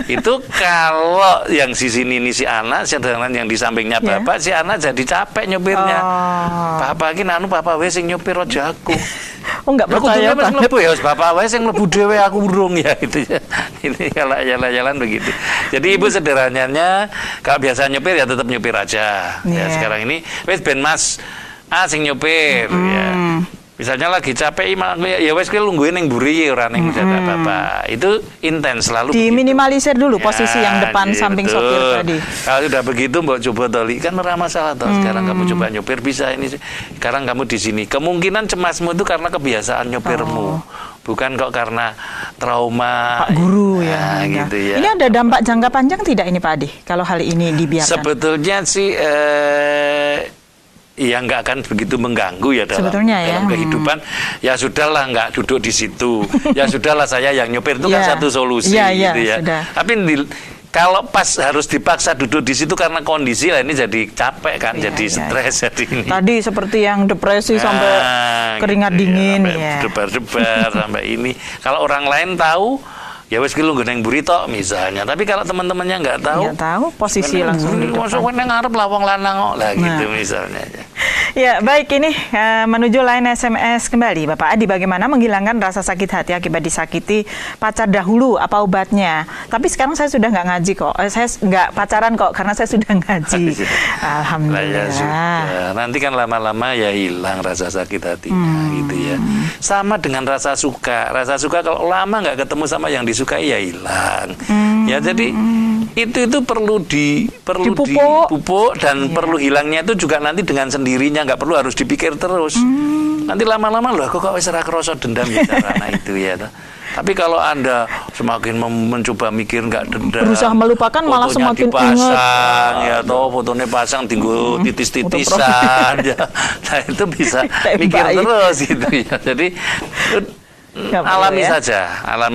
Itu kalau yang si sini ini si anak, sedangkan yang di sampingnya bapak, si anak jadi capek nyopirnya. Bapak ini papa wes sing nyopir aja aku. Oh nggak percaya banget. Ya bapak wes yang mlebu dhewe aku urung ya gitu ya. Ini kalau jalan-jalan begitu. Jadi ibu sederhananya kalau biasa nyopir ya tetap nyopir aja. Ya sekarang ini wes ben Mas sing nyopir ya. Misalnya lagi capek, ya wes kita nungguin yang buri orang yang jaga bapak. Itu intens selalu. Diminimalisir dulu posisi yang depan samping sopir tadi. Kalau sudah begitu, mbak coba toli kan ora masalah toh. Sekarang kamu coba nyopir bisa ini. Sekarang kamu di sini. Kemungkinan cemasmu itu karena kebiasaan nyopirmu. bukan kok karena trauma Pak Guru ya. Gitu ya. Ini ada dampak jangka panjang tidak ini Pak Adi kalau hal ini dibiarkan? Sebetulnya sih ya nggak akan begitu mengganggu ya dalam kehidupan. Ya sudahlah, nggak duduk di situ. Ya sudahlah, saya yang nyopir itu kan satu solusi gitu ya. Tapi kalau pas harus dipaksa duduk di situ karena kondisi lah, ini jadi capek kan, jadi stres, jadi ini. Tadi seperti yang depresi sampai keringat dingin sampai debar-debar sampai ini. Kalau orang lain tahu, ya wes lu gendeng burito misalnya. Tapi kalau teman-temannya nggak tahu, posisi langsung di depan. Masuk ngarep lawang lanang lah gitu misalnya. Ya, baik, ini menuju line SMS kembali. Bapak Adi, bagaimana menghilangkan rasa sakit hati akibat disakiti pacar dahulu? Apa obatnya? Tapi sekarang saya sudah nggak ngaji kok. Saya nggak pacaran kok, karena saya sudah ngaji. Alhamdulillah. Ya, sudah. Nanti kan lama-lama ya hilang rasa sakit hatinya gitu ya. Sama dengan rasa suka. Rasa suka kalau lama nggak ketemu sama yang disukai ya hilang. Ya, jadi itu perlu dipupuk dan perlu hilangnya itu juga nanti dengan sendirinya, nggak perlu harus dipikir terus. Nanti lama-lama loh kok wis ora krasa dendam ya carana itu ya. Tapi kalau Anda semakin mencoba mikir nggak dendam, berusaah melupakan, malah semakin dipasang, ya toh fotonya pasang tinggal titis-titisan ya. Nah itu bisa mikir terus gitu ya. Jadi alami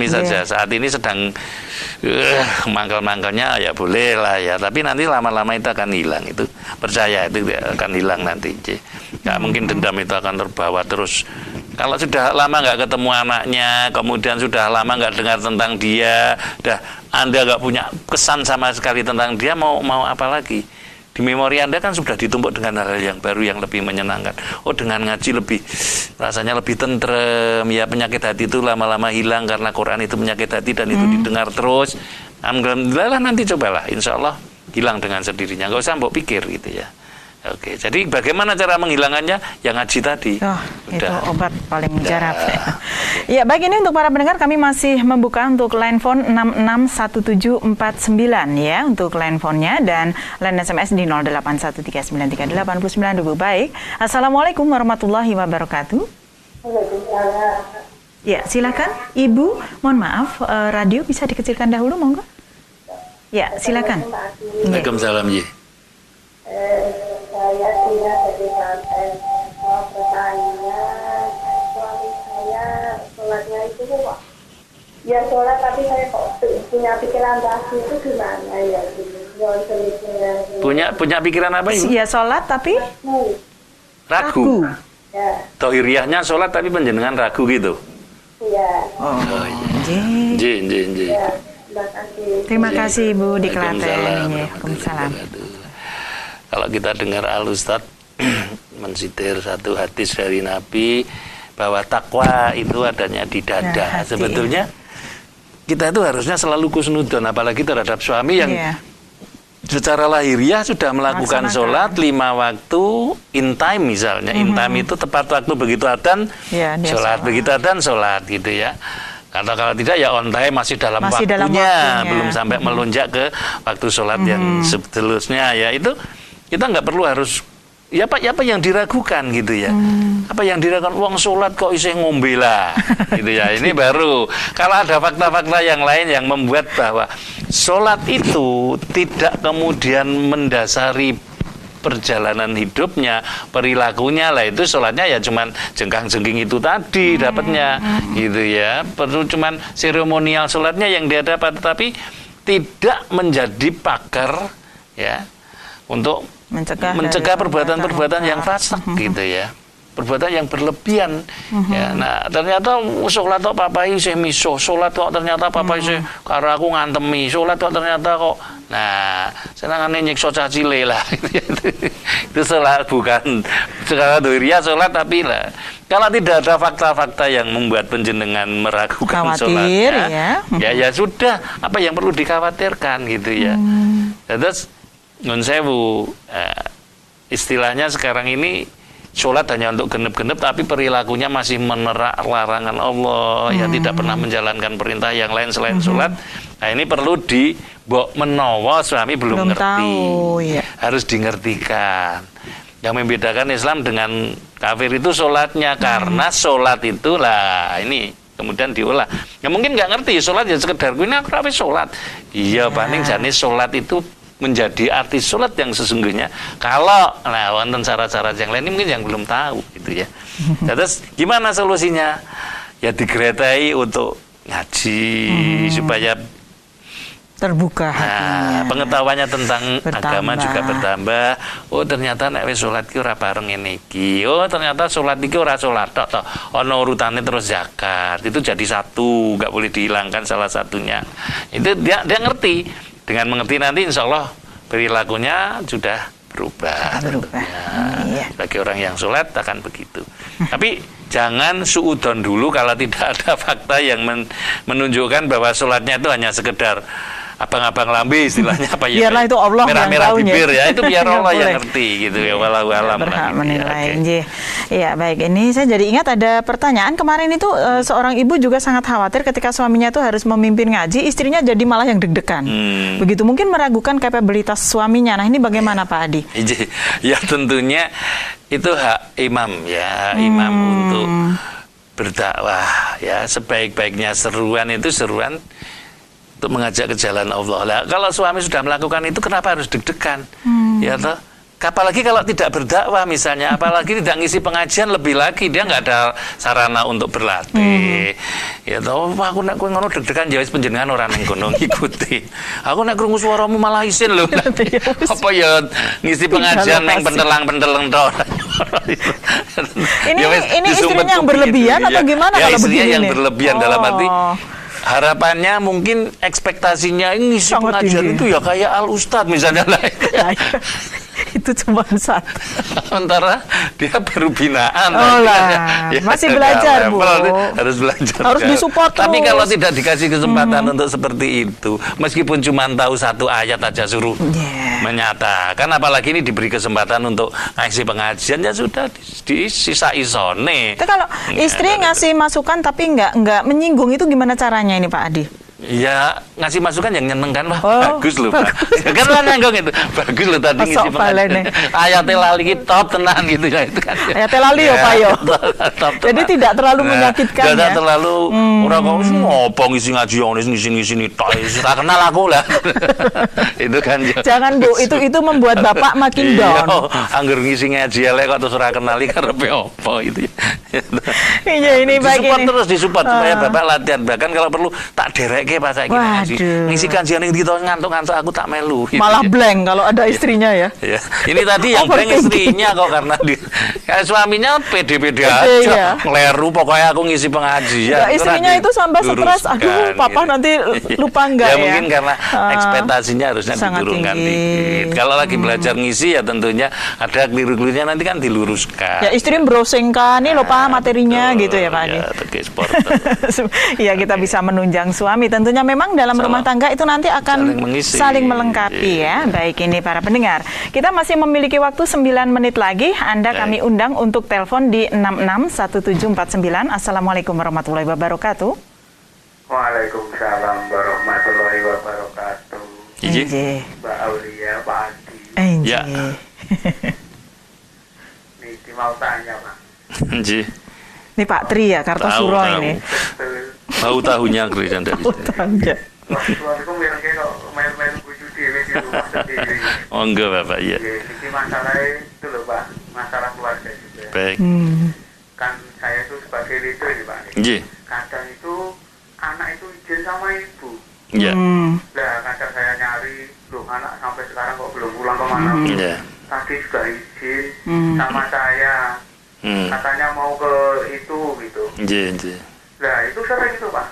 saja. Saat ini sedang mangkal-mangkalnya ya boleh lah ya, tapi nanti lama-lama itu akan hilang, itu percaya itu akan hilang nanti. Nggak mungkin dendam itu akan terbawa terus. Kalau sudah lama nggak ketemu anaknya, kemudian sudah lama nggak dengar tentang dia, Anda nggak punya kesan sama sekali tentang dia, mau apa lagi? Di memori Anda kan sudah ditumpuk dengan hal-hal yang baru yang lebih menyenangkan. Oh, dengan ngaji rasanya lebih tentrem ya. Penyakit hati itu lama-lama hilang karena Quran itu penyakit hati dan itu didengar terus. Alhamdulillah, nanti cobalah, insya Allah hilang dengan sendirinya, nggak usah mbok pikir gitu ya. Oke, jadi bagaimana cara menghilangkannya? Yang ngaji tadi. Itu obat paling mujarab. Ya, baik, ini untuk para pendengar kami masih membuka untuk line phone 661749 ya, untuk line phone-nya, dan line SMS di 081393892000. Baik. Assalamualaikum warahmatullahi wabarakatuh. Ya, silakan Ibu. Mohon maaf, radio bisa dikecilkan dahulu, monggo. Ya, silakan. Waalaikumsalam, Ji. Saya tidak jadi mau bertanya, suami saya sholatnya itu kok ya sholat, tapi saya kok punya pikiran ragu itu gimana ya gitu. Punya pikiran apa Ibu? Ya sholat tapi ragu. Ya. Tohiriyahnya sholat tapi penjenengan ragu gitu. Iya. Oh iya. Terima kasih Ibu di Klaten. Waalaikumsalam. Kalau kita dengar Al-Ustaz mensitir satu hadis dari Nabi bahwa takwa itu adanya di dada. Sebetulnya kita itu harusnya selalu kusnudon, apalagi terhadap suami yang secara lahiriah sudah melakukan sholat 5 waktu in time misalnya. In time itu tepat waktu, begitu adzan sholat, begitu adzan sholat gitu ya. Kalau tidak ya on time, masih dalam waktunya, belum sampai melonjak ke waktu sholat yang seterusnya ya. Itu kita nggak perlu harus apa yang diragukan gitu ya. Apa yang diragukan, uang sholat kok isih ngombe lah gitu ya. Ini baru. Kalau ada fakta-fakta yang lain yang membuat bahwa sholat itu tidak kemudian mendasari perjalanan hidupnya, perilakunya lah, itu sholatnya ya cuman jengkang-jengking itu tadi dapatnya gitu ya. Perlu cuman seremonial sholatnya yang dia dapat, tetapi tidak menjadi pakar ya untuk mencegah perbuatan-perbuatan yang fasik gitu ya, perbuatan yang berlebihan ya. Nah ternyata sholat kok papai isih miso, sholat kok ternyata papai isih karo aku ngantemi, sholat kok ternyata kok senangane nyiksa cacile lah itu sholat bukan secara dohiriyah sholat, tapi lah kalau tidak ada fakta-fakta yang membuat penjenengan meragukan sholatnya ya sudah, apa yang perlu dikhawatirkan gitu ya. Terus nun sewu, istilahnya sekarang ini sholat hanya untuk genep-genep, tapi perilakunya masih menerak larangan Allah ya, tidak pernah menjalankan perintah yang lain selain sholat. Nah ini perlu dibok menowo, suami belum ngerti harus dingertikan. Yang membedakan Islam dengan kafir itu sholatnya, karena sholat itulah ini kemudian diolah. Ya mungkin nggak ngerti sholat ya sekedar ini aku rapi sholat. Iya, paling jenis sholat itu menjadi arti sholat yang sesungguhnya. Kalau wonten cara-cara yang lain mungkin yang belum tahu gitu ya. Terus gimana solusinya? Ya digretai untuk ngaji supaya terbuka hatinya. Pengetahuannya tentang agama juga bertambah. Oh ternyata nek wis salat ki ora bareng ngene iki. Oh ternyata salat iki ora salat tok. Ono urutane terus zakat. Itu jadi satu, enggak boleh dihilangkan salah satunya. Itu dia ngerti. Dengan mengerti nanti insya Allah perilakunya sudah berubah. Bagi orang yang salat akan begitu. Tapi jangan suudon dulu kalau tidak ada fakta yang menunjukkan bahwa sholatnya itu hanya sekedar abang-abang lambe istilahnya apa ya? Biarlah itu Allah merah-merah yang bibir ya, itu biar Allah yang ngerti gitu ya, walau alam. Berhak menilai. Ya baik, ini saya jadi ingat ada pertanyaan kemarin itu seorang ibu juga sangat khawatir ketika suaminya itu harus memimpin ngaji, istrinya jadi malah yang deg-degan. Begitu mungkin meragukan kapabilitas suaminya. Nah ini bagaimana Pak Adi? Ya tentunya itu hak imam ya, imam untuk berdakwah ya, sebaik-baiknya seruan itu seruan untuk mengajak ke jalan Allah. Lah, kalau suami sudah melakukan itu kenapa harus deg-degan? Ya toh? Apalagi kalau tidak berdakwah misalnya, apalagi tidak ngisi pengajian, lebih lagi dia nggak ada sarana untuk berlatih. Ya toh, aku nak ngono deg-degan ya wis panjenengan ora ning kono ngikuti. Aku nak krungu swaramu malah isin lho. Apa ya ngisi pengajian ning pentelang-penteleng tok. Ini istrinya yang berlebihan atau gimana kalau begini? Yang berlebihan dalam arti harapannya mungkin ekspektasinya ini ngisi pengajian itu ya kayak Al Ustadz misalnya lah. Itu cuma satu. Sementara dia baru binaan. Ya, masih belajar Bu. Harus belajar. Harus disupport terus. Tapi kalau tidak dikasih kesempatan untuk seperti itu, meskipun cuma tahu satu ayat aja suruh menyatakan, apalagi ini diberi kesempatan untuk ngasih pengajian ya sudah di sisa isone. Itu kalau istri ngasih masukan tapi nggak menyinggung itu gimana caranya ini Pak Adi? Ya ngasih masukan yang nyenengkan Pak. Bagus loh Pak. Ya, kan lah nanggung itu. Bagus loh tadi ngisi pengajian. Ayatnya lali ki top tenan gitu ya itu kan. Ayatnya lali ya Pak yo. Jadi tidak terlalu menyakitkan ya. Tidak terlalu ora kok ngopo ngisi ngaji ngisi tok. Ora kenal aku lah. Itu kan. Jangan Bu, itu membuat Bapak makin down. Angger ngisi ngaji elek kok terus ora kenali karepe opo itu ya. Iya ini baik ini. Terus disupport supaya Bapak latihan, bahkan kalau perlu tak derek pas saya ngisi kajian yang gitu ngantuk-ngantuk aku tak melu gitu. Malah blank kalau ada istrinya ya. Ini tadi yang blank istrinya kok karena suaminya pede-pede aja ngeleru pokoknya aku ngisi pengajian. Istrinya itu sampai stres, aduh papa nanti lupa enggak ya. Mungkin karena ekspektasinya harusnya diturunkan dikit. Kalau lagi belajar ngisi ya tentunya ada keliru-kelirunya nanti kan diluruskan. Ya istri browsing kan nih lupa materinya gitu ya Pak Adi. Ya kita bisa menunjang suami. Tentunya memang dalam rumah tangga itu nanti akan saling melengkapi ya. Baik ini para pendengar. Kita masih memiliki waktu 9 menit lagi. Anda kami undang untuk telepon di 661749. Assalamualaikum warahmatullahi wabarakatuh. Waalaikumsalam warahmatullahi wabarakatuh. Mbak Aulia, Pak Adi. Ya. Ini mau tanya Pak. Ini Pak Tri ya, Kartosuro ini. Tahu tahunya Kristian dari. Suamiku bilang kalau main-main buju dewe di rumah sendiri. Oh enggak Bapak, iya. Ini masalahnya itu loh Pak, masalah keluarga juga. Baik. Kan saya itu sebagai leader nih Pak. Kadang itu anak itu izin sama ibu. Iya. Nah kadang saya nyari, loh anak sampai sekarang kok belum pulang kemana. Tadi sudah izin sama saya. Katanya mau ke itu gitu. Nah itu sering itu Pak.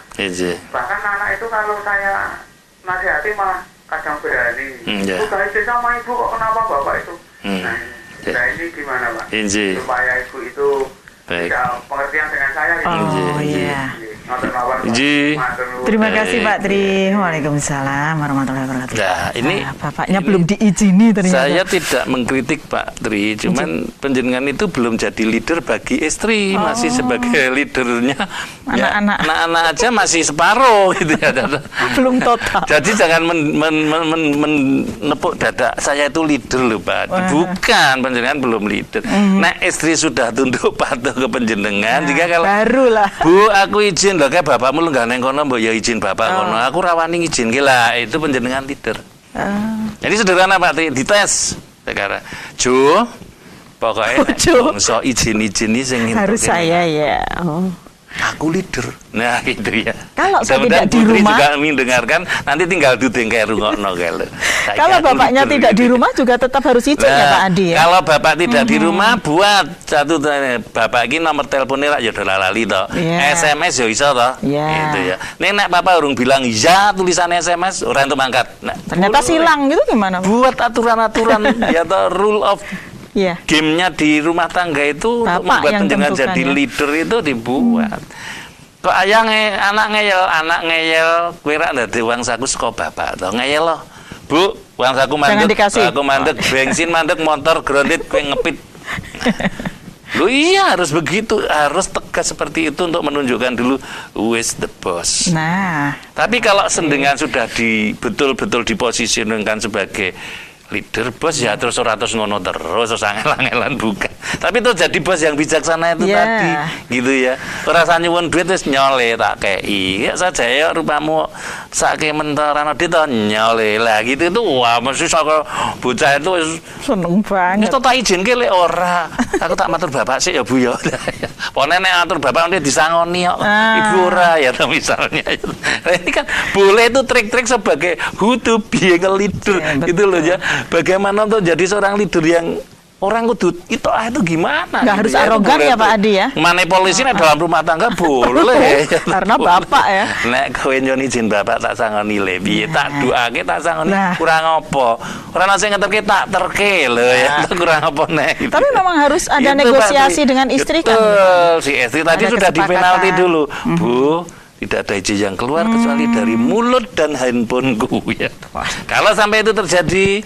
Bahkan anak itu kalau saya nasihati malah kadang berani. Udah izin sama ibu kok kenapa bapak itu? Nah ini gimana Pak? Supaya ibu itu bisa pengertian dengan saya gitu. Oh iya. Terima kasih Pak Tri. Waalaikumsalam warahmatullahi wabarakatuh. Nah, ini bapaknya belum diizini ternyata. Saya tidak mengkritik Pak Tri, cuman penjenengan itu belum jadi leader bagi istri, masih sebagai leadernya anak-anak aja masih separuh gitu ya. Belum total. Jadi jangan menepuk dada saya itu leader loh Pak. Bukan, penjenengan belum leader. Nah, istri sudah tunduk patuh ke penjenengan, jika kalau barulah. Bu, aku izin lho kayak bapakmu lenggah neng kono mbok ya izin bapak kono. Aku rawani izin ki lah, itu penjenengan leader. Jadi sederhana Pak Tri, dites sekarang. Jo, pokoknya bangsa izin-izin ini sing harus saya ya. Aku leader. Nah gitu ya. Kalau saya tidak di rumah juga mendengarkan, nanti tinggal duduk kayak rungokno kayak. Kalau bapaknya tidak di rumah juga tetap harus izin ya Pak Adi ya. Kalau bapak tidak di rumah, buat satu bapak ini nomor teleponnya ya udah lali toh. SMS ya iso toh. Gitu ya. Nek bapak urung bilang ya tulisan SMS orang itu mangkat. Ternyata silang gitu gimana? Buat aturan-aturan ya toh, rule of game-nya di rumah tangga itu untuk membuat penjenengan jadi leader itu dibuat. Kok anak ngeyel, kowe ra ndadek uang saku saka bapak to. Ngeyel loh. Bu, uang saku mandek, aku mandek, bensin mandek, motor grounded, kowe ngepit. Loh iya harus begitu, harus tegas seperti itu untuk menunjukkan dulu who is the boss. Nah, tapi kalau sendengan sudah betul-betul diposisikan sebagai leader bos ya terus ngono terus angel-angelan bukan. Tapi itu jadi bos yang bijaksana itu tadi gitu ya. Ora nyuwun duit wis nyole tak kei. Ya saja ya rupamu sake mentor ana duit to nyole. Lah gitu itu wah mesti saka bocah itu seneng banget. Wis tak izinke lek ora. Aku tak matur bapak sik ya Bu ya. Pone nek atur bapak nanti disangoni kok. Ibu ora ya misalnya. Ini kan boleh itu trik-trik sebagai who to be a leader gitu loh ya. Bagaimana untuk jadi seorang leader yang orang kudu itu gimana? Nggak harus arogan ya Pak Adi ya? Mana polisi dalam rumah tangga boleh. Karena bapak ya. Nek kowe nyon izin bapak tak sangoni le piye tak doake tak sangoni kurang apa? Ora ana sing ngeterke tak terke lho ya. Kurang apa nek. Tapi memang harus ada negosiasi dengan istri kan. Si istri tadi sudah dipenalti dulu. Bu, tidak ada izin yang keluar kecuali dari mulut dan handphoneku ya. Kalau sampai itu terjadi,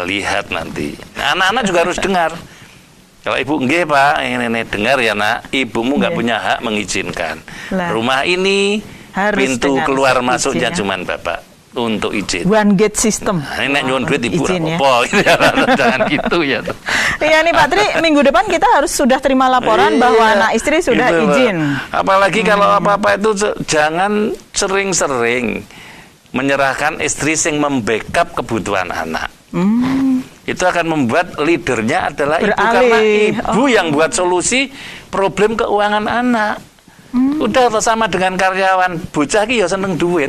lihat nanti. Anak-anak juga harus dengar. Kalau ibu nggih Pak, nenek dengar ya nak, ibumu nggak punya hak mengizinkan. Rumah ini harus pintu keluar masuknya cuman bapak untuk izin. One gate system. Nah, ini nyuwun duit ibu apa jangan gitu ya. Iya nih Pak Tri, minggu depan kita harus sudah terima laporan bahwa anak istri sudah gitu, izin. Apalagi kalau apa-apa itu jangan sering-sering menyerahkan istri yang membackup kebutuhan anak. Itu akan membuat leadernya adalah ibu karena ibu yang buat solusi problem keuangan anak. Udah sama dengan karyawan bocah ki ya seneng duit.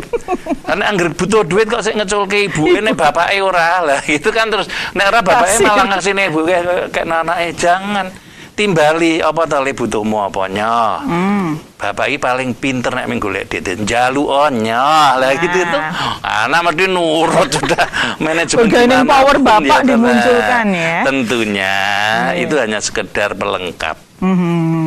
Karena angger butuh duit kok sik ngeculke ibuke nek bapake ora. Lah itu kan terus nek ora bapake malah ngasine ibuke kayak anake jangan timbali apa to le butuhmu apa nyoh. Bapak iki paling pinter nek golek duit njaluknya. Lah gitu itu anak mesti nurut sudah manajemen bargaining power bapak dimunculkan ya. Tentunya itu hanya sekedar pelengkap.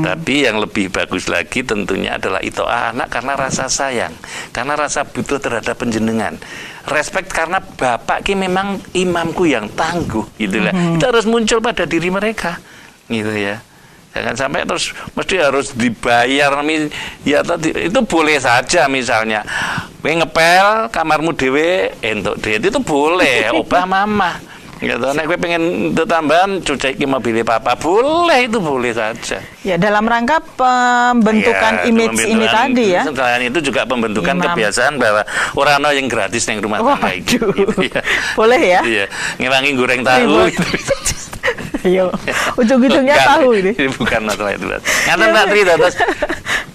Tapi yang lebih bagus lagi tentunya adalah itoah anak karena rasa sayang, karena rasa butuh terhadap penjenengan, respect karena bapak ki memang imamku yang tangguh, gitulah. Itu harus muncul pada diri mereka, gitu ya. Jangan sampai terus mesti harus dibayar, ya itu boleh saja misalnya, ngepel kamarmu dewe, entuk duit itu boleh, obah mama. Gitu, nek gue pengen tambahan cuci mobil papa boleh, itu boleh saja. Ya dalam rangka pembentukan image ini tadi ya. Selain itu juga pembentukan kebiasaan bahwa orang yang gratis yang rumah tangga gitu ya. Boleh ya? Iya, ngilangi goreng tahu. Ayo, ujung-ujungnya tahu ini. Ini bukan masalah itu. Ngaten Pak Tri terus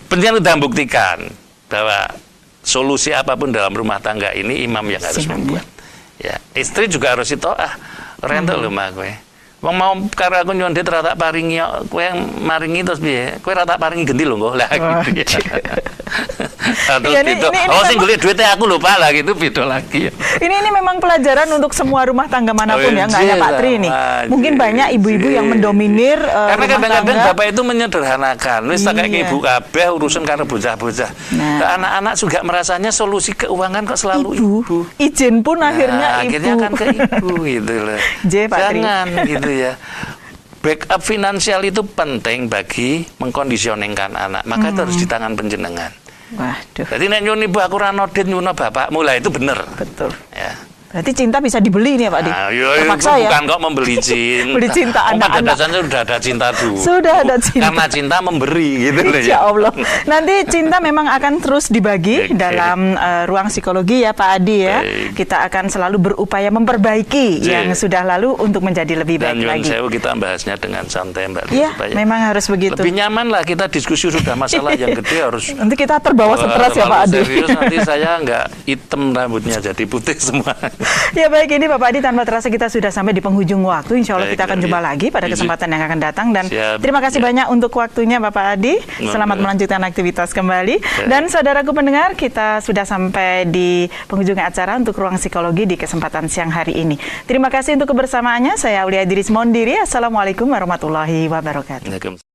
penjenengan sudah membuktikan bahwa solusi apapun dalam rumah tangga ini imam yang harus membuat. Ya, istri juga harus rental lho mak kowe. Wong mau karo aku nyuwun duit ra tak paringi kowe yang maringi terus piye? Kowe ra tak paringi gendi lho kok. Lah gitu ya. Terus itu. Oh sing golek duite aku lho Pak, lah gitu beda lagi. Ini memang pelajaran untuk semua rumah tangga manapun ya, enggak hanya Pak Tri ini. Mungkin banyak ibu-ibu yang mendominir karena kadang-kadang bapak itu menyederhanakan. Wis tak kayak ibu kabeh urusan karo bocah-bocah. Anak-anak juga merasanya solusi keuangan kok selalu ibu. Izin pun akhirnya ibu. Akhirnya kan ke ibu gitu loh. Jangan gitu ya. Backup finansial itu penting bagi mengkondisioningkan anak. Maka itu harus di tangan penjenengan. Waduh. Jadi nek nyun ibu aku ra nodit nyun bapakmu lah itu bener. Betul. Ya. Berarti cinta bisa dibeli nih ya Pak Adi? Terpaksa ya? Bukan kok membeli cinta. Beli cinta anak-anak. Pada dasarnya sudah ada cinta dulu. Sudah ada cinta. Karena cinta memberi gitu loh ya. Allah. Nanti cinta memang akan terus dibagi dalam ruang psikologi ya Pak Adi ya. Kita akan selalu berupaya memperbaiki yang sudah lalu untuk menjadi lebih baik lagi. Dan kita bahasnya dengan santai Mbak. Iya, memang harus begitu. Lebih nyaman lah kita diskusi sudah masalah yang gede harus. Nanti kita terbawa stres ya Pak Adi. Serius nanti saya nggak hitam rambutnya jadi putih semua. Ya baik, ini Bapak Adi tanpa terasa kita sudah sampai di penghujung waktu. Insya Allah kita akan jumpa lagi pada kesempatan yang akan datang. Dan terima kasih banyak untuk waktunya Bapak Adi. Selamat melanjutkan aktivitas kembali. Dan saudaraku pendengar, kita sudah sampai di penghujung acara untuk Ruang Psikologi di kesempatan siang hari ini. Terima kasih untuk kebersamaannya. Saya Aulia Diris Mondiri. Assalamualaikum warahmatullahi wabarakatuh.